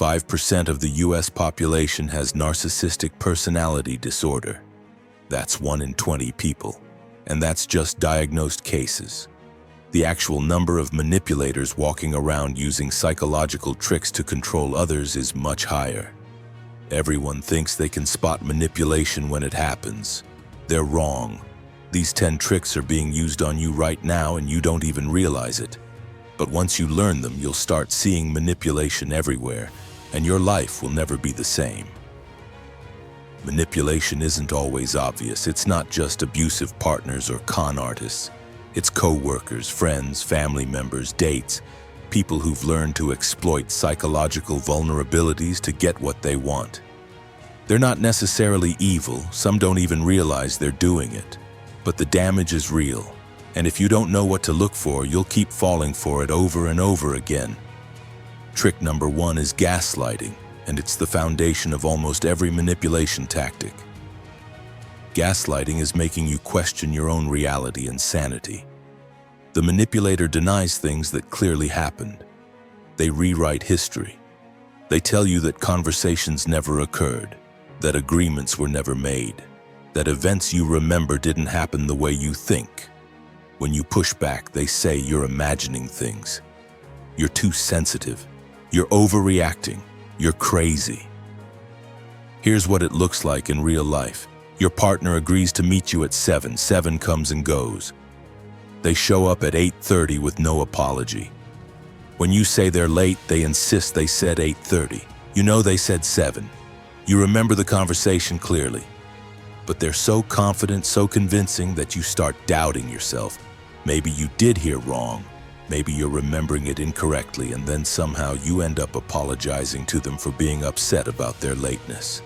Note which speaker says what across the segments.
Speaker 1: 5% of the US population has narcissistic personality disorder. That's 1 in 20 people, and that's just diagnosed cases. The actual number of manipulators walking around using psychological tricks to control others is much higher. Everyone thinks they can spot manipulation when it happens. They're wrong. These 10 tricks are being used on you right now and you don't even realize it. But once you learn them, you'll start seeing manipulation everywhere, and your life will never be the same. Manipulation isn't always obvious. It's not just abusive partners or con artists. It's co-workers, friends, family members, dates, people who've learned to exploit psychological vulnerabilities to get what they want. They're not necessarily evil. Some don't even realize they're doing it. But the damage is real. And if you don't know what to look for, you'll keep falling for it over and over again. Trick number 1 is gaslighting, and it's the foundation of almost every manipulation tactic. Gaslighting is making you question your own reality and sanity. The manipulator denies things that clearly happened. They rewrite history. They tell you that conversations never occurred, that agreements were never made, that events you remember didn't happen the way you think. When you push back, they say you're imagining things. You're too sensitive. You're overreacting. You're crazy. Here's what it looks like in real life. Your partner agrees to meet you at 7. 7 comes and goes. They show up at 8:30 with no apology. When you say they're late, they insist they said 8:30. You know they said 7. You remember the conversation clearly. But they're so confident, so convincing that you start doubting yourself. Maybe you did hear wrong. Maybe you're remembering it incorrectly, and then somehow you end up apologizing to them for being upset about their lateness.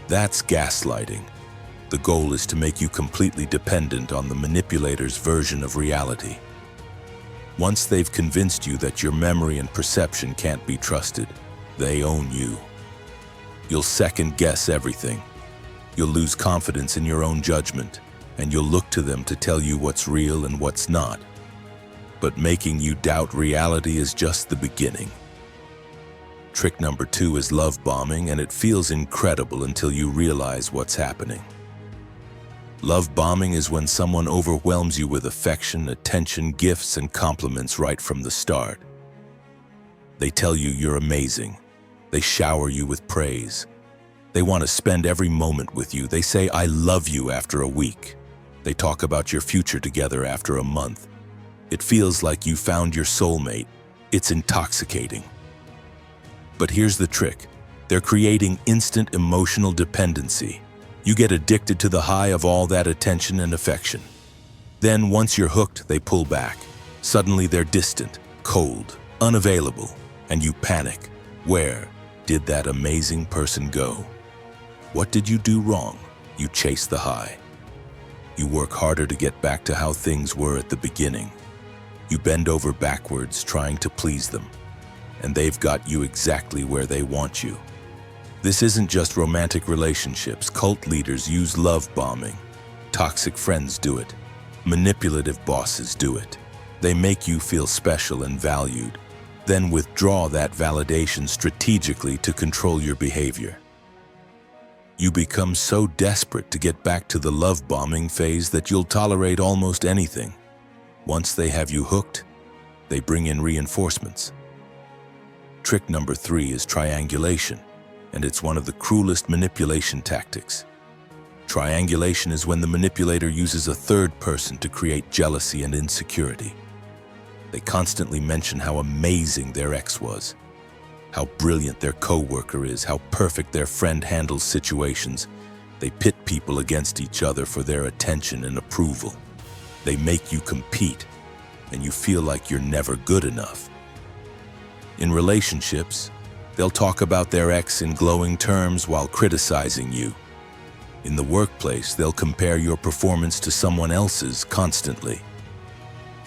Speaker 1: That's gaslighting. The goal is to make you completely dependent on the manipulator's version of reality. Once they've convinced you that your memory and perception can't be trusted, they own you. You'll second-guess everything. You'll lose confidence in your own judgment, and you'll look to them to tell you what's real and what's not. But making you doubt reality is just the beginning. Trick number 2 is love bombing, and it feels incredible until you realize what's happening. Love bombing is when someone overwhelms you with affection, attention, gifts, and compliments right from the start. They tell you you're amazing. They shower you with praise. They want to spend every moment with you. They say, "I love you," after a week. They talk about your future together after a month. It feels like you found your soulmate. It's intoxicating. But here's the trick. They're creating instant emotional dependency. You get addicted to the high of all that attention and affection. Then, once you're hooked, they pull back. Suddenly, they're distant, cold, unavailable, and you panic. Where did that amazing person go? What did you do wrong? You chase the high. You work harder to get back to how things were at the beginning. You bend over backwards trying to please them, and they've got you exactly where they want you. This isn't just romantic relationships. Cult leaders use love bombing. Toxic friends do it. Manipulative bosses do it. They make you feel special and valued, then withdraw that validation strategically to control your behavior. You become so desperate to get back to the love bombing phase that you'll tolerate almost anything. Once they have you hooked, they bring in reinforcements. Trick number 3 is triangulation, and it's one of the cruelest manipulation tactics. Triangulation is when the manipulator uses a third person to create jealousy and insecurity. They constantly mention how amazing their ex was, how brilliant their coworker is, how perfect their friend handles situations. They pit people against each other for their attention and approval. They make you compete, and you feel like you're never good enough. In relationships, they'll talk about their ex in glowing terms while criticizing you. In the workplace, they'll compare your performance to someone else's constantly.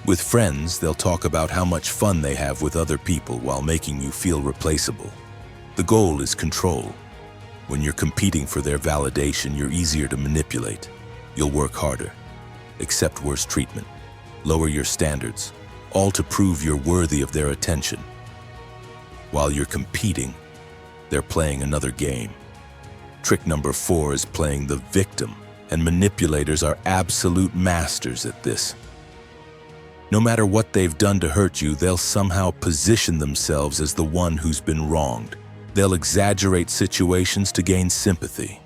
Speaker 1: With friends, they'll talk about how much fun they have with other people while making you feel replaceable. The goal is control. When you're competing for their validation, you're easier to manipulate. You'll work harder, accept worse treatment, lower your standards, all to prove you're worthy of their attention. While you're competing, they're playing another game. Trick number 4 is playing the victim, and manipulators are absolute masters at this. No matter what they've done to hurt you, they'll somehow position themselves as the one who's been wronged. They'll exaggerate situations to gain sympathy.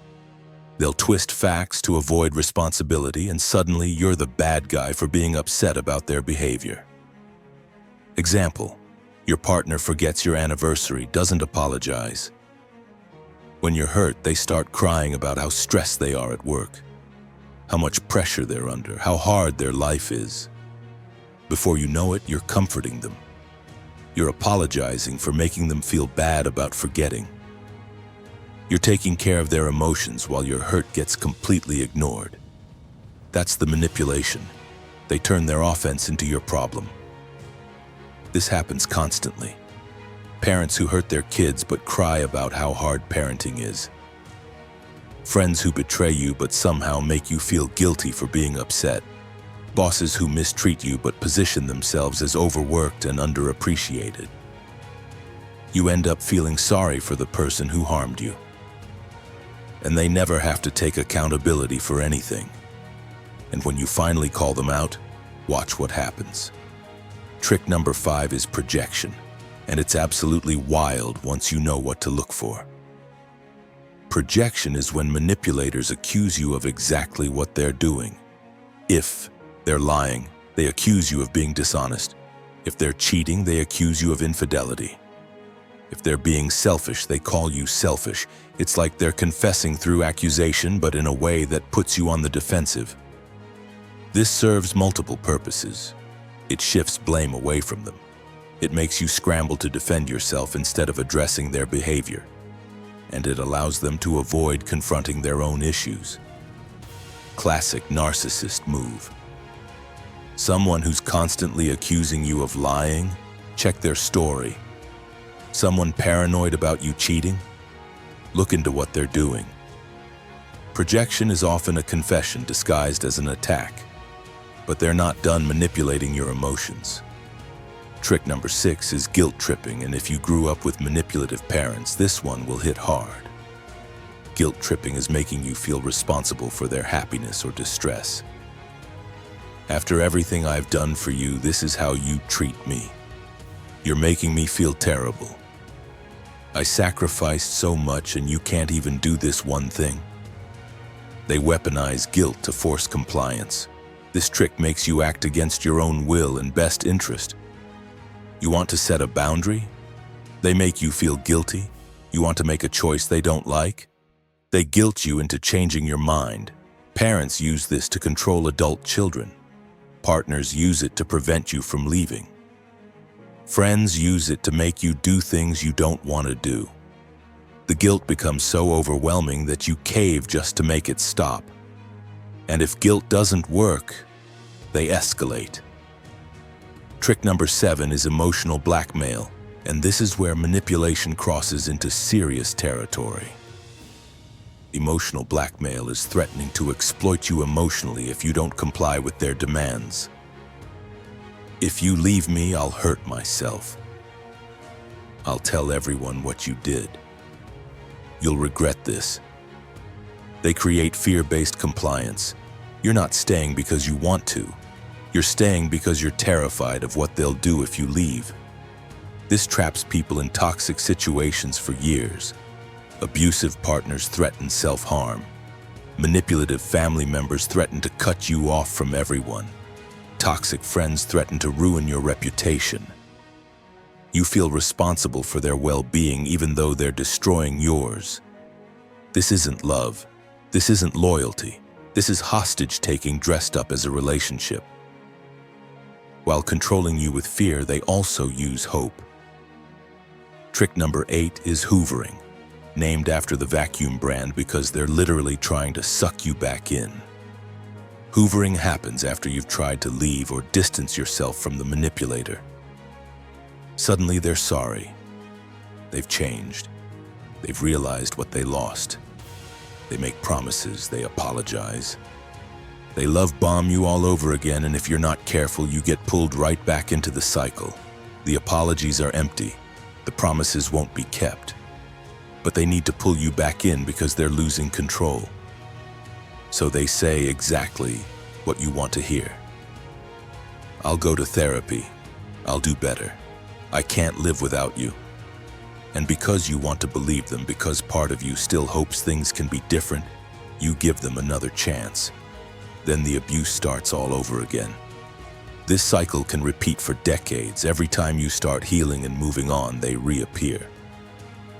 Speaker 1: They'll twist facts to avoid responsibility, and suddenly you're the bad guy for being upset about their behavior. Example: your partner forgets your anniversary, doesn't apologize. When you're hurt, they start crying about how stressed they are at work, how much pressure they're under, how hard their life is. Before you know it, you're comforting them. You're apologizing for making them feel bad about forgetting. You're taking care of their emotions while your hurt gets completely ignored. That's the manipulation. They turn their offense into your problem. This happens constantly. Parents who hurt their kids but cry about how hard parenting is. Friends who betray you but somehow make you feel guilty for being upset. Bosses who mistreat you but position themselves as overworked and underappreciated. You end up feeling sorry for the person who harmed you. And they never have to take accountability for anything. And when you finally call them out, watch what happens. Trick number 5 is projection, and it's absolutely wild once you know what to look for. Projection is when manipulators accuse you of exactly what they're doing. If they're lying, they accuse you of being dishonest. If they're cheating, they accuse you of infidelity. If they're being selfish, they call you selfish. It's like they're confessing through accusation, but in a way that puts you on the defensive. This serves multiple purposes. It shifts blame away from them. It makes you scramble to defend yourself instead of addressing their behavior. And it allows them to avoid confronting their own issues. Classic narcissist move. Someone who's constantly accusing you of lying? Check their story. Someone paranoid about you cheating? Look into what they're doing. Projection is often a confession disguised as an attack, but they're not done manipulating your emotions. Trick number 6 is guilt tripping, and if you grew up with manipulative parents, this one will hit hard. Guilt tripping is making you feel responsible for their happiness or distress. After everything I've done for you, this is how you treat me. You're making me feel terrible. I sacrificed so much and you can't even do this one thing. They weaponize guilt to force compliance. This trick makes you act against your own will and best interest. You want to set a boundary? They make you feel guilty. You want to make a choice they don't like? They guilt you into changing your mind. Parents use this to control adult children. Partners use it to prevent you from leaving. Friends use it to make you do things you don't want to do. The guilt becomes so overwhelming that you cave just to make it stop. And if guilt doesn't work, they escalate. Trick number 7 is emotional blackmail, and this is where manipulation crosses into serious territory. Emotional blackmail is threatening to exploit you emotionally if you don't comply with their demands. If you leave me, I'll hurt myself. I'll tell everyone what you did. You'll regret this. They create fear-based compliance. You're not staying because you want to. You're staying because you're terrified of what they'll do if you leave. This traps people in toxic situations for years. Abusive partners threaten self-harm. Manipulative family members threaten to cut you off from everyone. Toxic friends threaten to ruin your reputation. You feel responsible for their well-being even though they're destroying yours. This isn't love. This isn't loyalty. This is hostage-taking dressed up as a relationship. While controlling you with fear, they also use hope. Trick number 8 is hoovering, named after the vacuum brand because they're literally trying to suck you back in. Hoovering happens after you've tried to leave or distance yourself from the manipulator. Suddenly they're sorry. They've changed. They've realized what they lost. They make promises, they apologize. They love bomb you all over again, and if you're not careful, you get pulled right back into the cycle. The apologies are empty. The promises won't be kept, but they need to pull you back in because they're losing control. So they say exactly what you want to hear. I'll go to therapy. I'll do better. I can't live without you. And because you want to believe them, because part of you still hopes things can be different, you give them another chance. Then the abuse starts all over again. This cycle can repeat for decades. Every time you start healing and moving on, they reappear.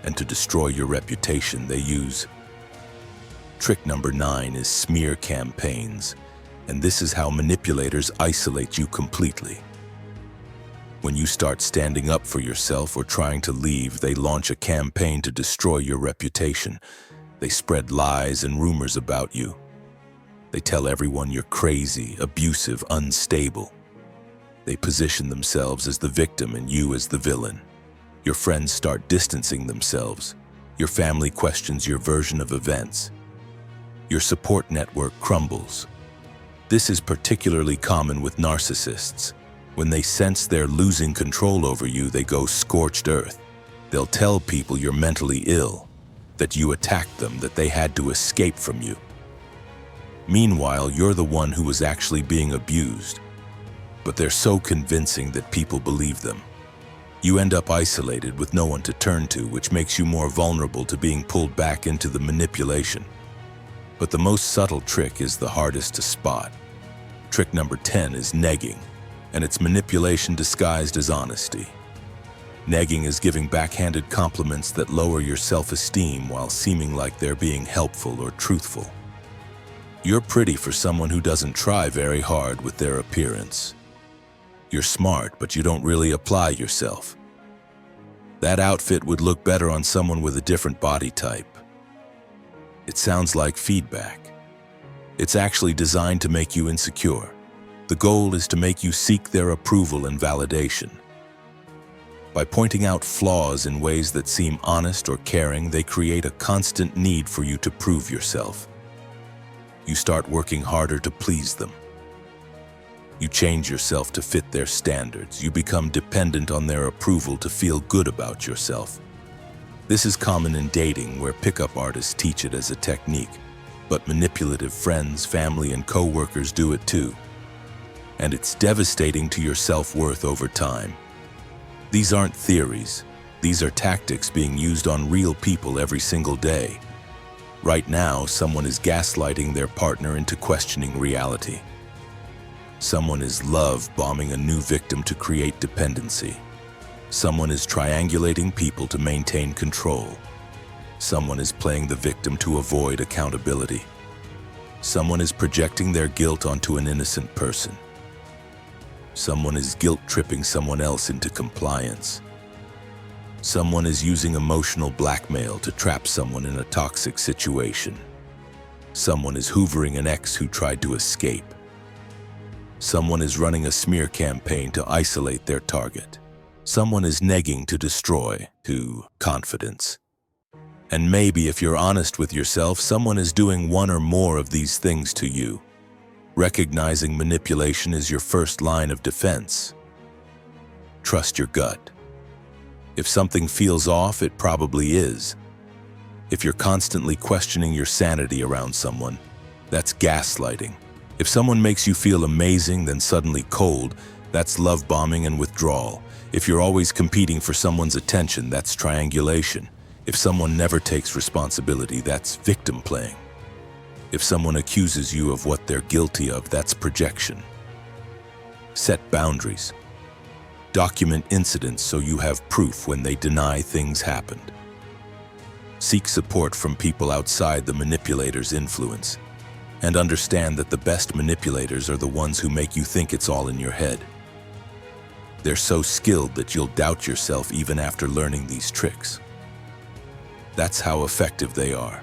Speaker 1: And to destroy your reputation, they use... Trick number 9 is smear campaigns. And this is how manipulators isolate you completely. When you start standing up for yourself or trying to leave, they launch a campaign to destroy your reputation. They spread lies and rumors about you. They tell everyone you're crazy, abusive, unstable. They position themselves as the victim and you as the villain. Your friends start distancing themselves. Your family questions your version of events. Your support network crumbles. This is particularly common with narcissists. When they sense they're losing control over you, they go scorched earth. They'll tell people you're mentally ill, that you attacked them, that they had to escape from you. Meanwhile, you're the one who was actually being abused. But they're so convincing that people believe them. You end up isolated with no one to turn to, which makes you more vulnerable to being pulled back into the manipulation. But the most subtle trick is the hardest to spot. Trick number 10 is negging, and it's manipulation disguised as honesty. Negging is giving backhanded compliments that lower your self-esteem while seeming like they're being helpful or truthful. You're pretty for someone who doesn't try very hard with their appearance. You're smart, but you don't really apply yourself. That outfit would look better on someone with a different body type. It sounds like feedback. It's actually designed to make you insecure. The goal is to make you seek their approval and validation. By pointing out flaws in ways that seem honest or caring, they create a constant need for you to prove yourself. You start working harder to please them. You change yourself to fit their standards. You become dependent on their approval to feel good about yourself. This is common in dating, where pickup artists teach it as a technique, but manipulative friends, family, and co-workers do it too. And it's devastating to your self-worth over time. These aren't theories. These are tactics being used on real people every single day. Right now, someone is gaslighting their partner into questioning reality. Someone is love-bombing a new victim to create dependency. Someone is triangulating people to maintain control. Someone is playing the victim to avoid accountability. Someone is projecting their guilt onto an innocent person. Someone is guilt-tripping someone else into compliance. Someone is using emotional blackmail to trap someone in a toxic situation. Someone is hoovering an ex who tried to escape. Someone is running a smear campaign to isolate their target. Someone is negging to destroy, to confidence. And maybe if you're honest with yourself, someone is doing one or more of these things to you. Recognizing manipulation is your first line of defense. Trust your gut. If something feels off, it probably is. If you're constantly questioning your sanity around someone, that's gaslighting. If someone makes you feel amazing, then suddenly cold, that's love bombing and withdrawal. If you're always competing for someone's attention, that's triangulation. If someone never takes responsibility, that's victim playing. If someone accuses you of what they're guilty of, that's projection. Set boundaries. Document incidents so you have proof when they deny things happened. Seek support from people outside the manipulator's influence. And understand that the best manipulators are the ones who make you think it's all in your head. They're so skilled that you'll doubt yourself even after learning these tricks. That's how effective they are.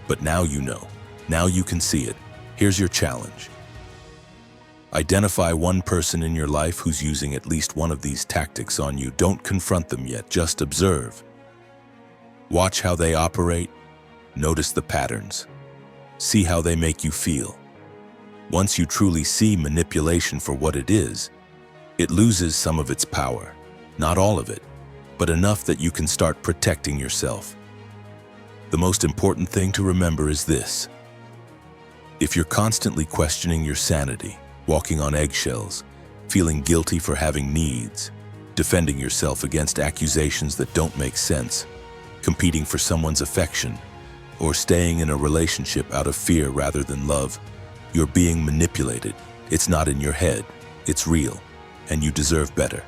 Speaker 1: But now you know. Now you can see it. Here's your challenge. Identify one person in your life who's using at least one of these tactics on you. Don't confront them yet, just observe. Watch how they operate. Notice the patterns. See how they make you feel. Once you truly see manipulation for what it is, it loses some of its power. Not all of it, but enough that you can start protecting yourself. The most important thing to remember is this. If you're constantly questioning your sanity, walking on eggshells, feeling guilty for having needs, defending yourself against accusations that don't make sense, competing for someone's affection, or staying in a relationship out of fear rather than love, you're being manipulated. It's not in your head, it's real, and you deserve better.